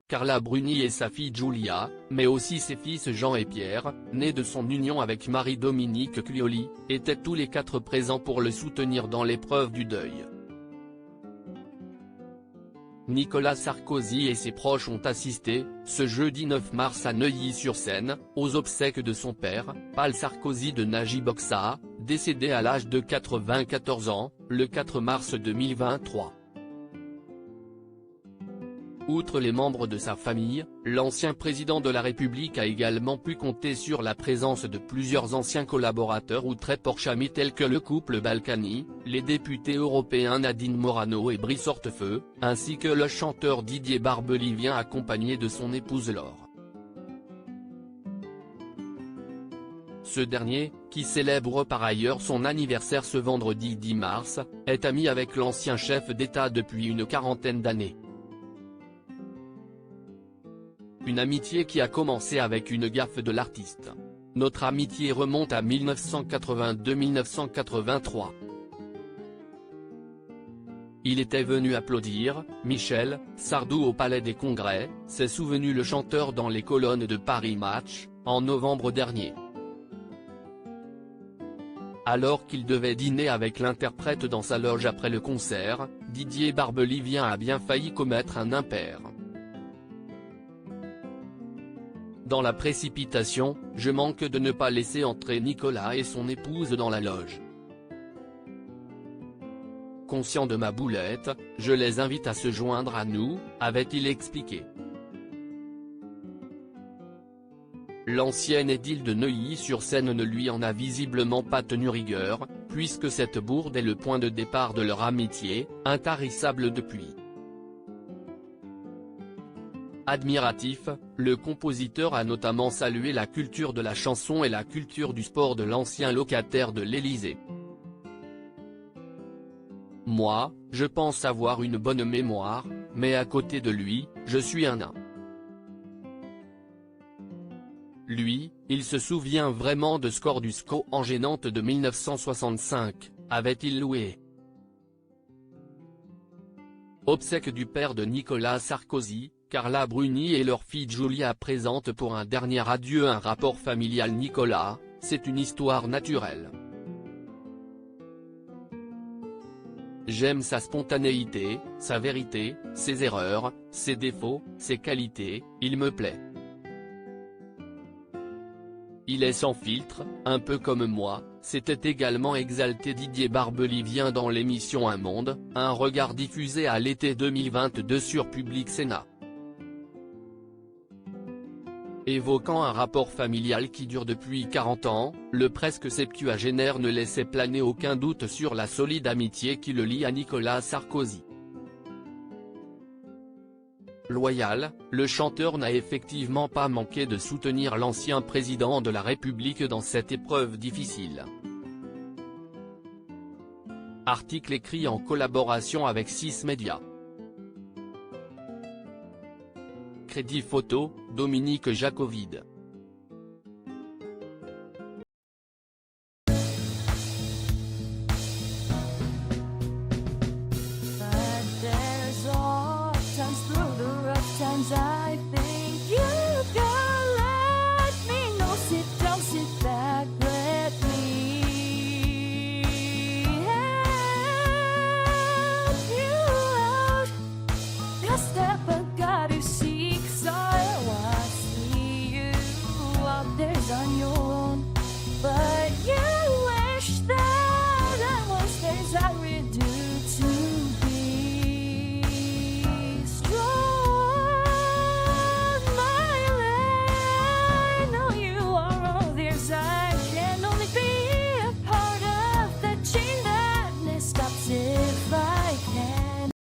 Carla Bruni et sa fille Giulia, mais aussi ses fils Jean et Pierre, nés de son union avec Marie-Dominique Cluoli, étaient tous les quatre présents pour le soutenir dans l'épreuve du deuil. Nicolas Sarkozy et ses proches ont assisté, ce jeudi 9 mars à Neuilly-sur-Seine, aux obsèques de son père, Paul Sarkozy de Najib Oksaha, décédé à l'âge de 94 ans, le 4 mars 2023. Outre les membres de sa famille, l'ancien président de la République a également pu compter sur la présence de plusieurs anciens collaborateurs ou très proches amis tels que le couple Balkany, les députés européens Nadine Morano et Brice Hortefeux, ainsi que le chanteur Didier Barbelivien accompagné de son épouse Laure. Ce dernier, qui célèbre par ailleurs son anniversaire ce vendredi 10 mars, est ami avec l'ancien chef d'État depuis une quarantaine d'années. Une amitié qui a commencé avec une gaffe de l'artiste. Notre amitié remonte à 1982-1983. Il était venu applaudir Michel Sardou au Palais des Congrès, s'est souvenu le chanteur dans les colonnes de Paris Match, en novembre dernier. Alors qu'il devait dîner avec l'interprète dans sa loge après le concert, Didier Barbelivien a bien failli commettre un impair. Dans la précipitation, je manque de ne pas laisser entrer Nicolas et son épouse dans la loge. Conscient de ma boulette, je les invite à se joindre à nous, avait-il expliqué. L'ancien édile de Neuilly-sur-Seine ne lui en a visiblement pas tenu rigueur, puisque cette bourde est le point de départ de leur amitié, intarissable depuis. Admiratif, le compositeur a notamment salué la culture de la chanson et la culture du sport de l'ancien locataire de l'Élysée. Moi, je pense avoir une bonne mémoire, mais à côté de lui, je suis un nain. Lui, il se souvient vraiment de Score du SCO en gênante de 1965, avait-il loué. Obsèques du père de Nicolas Sarkozy, Carla Bruni et leur fille Giulia présentent pour un dernier adieu un rapport familial. Nicolas, c'est une histoire naturelle. J'aime sa spontanéité, sa vérité, ses erreurs, ses défauts, ses qualités, il me plaît. Il est sans filtre, un peu comme moi, s'était également exalté Didier Barbelivien dans l'émission Un Monde, un regard diffusé à l'été 2022 sur Public Sénat. Évoquant un rapport familial qui dure depuis 40 ans, le presque septuagénaire ne laissait planer aucun doute sur la solide amitié qui le lie à Nicolas Sarkozy. Loyal, le chanteur n'a effectivement pas manqué de soutenir l'ancien président de la République dans cette épreuve difficile. Article écrit en collaboration avec 6 médias. Crédit photo, Dominique Jacovide.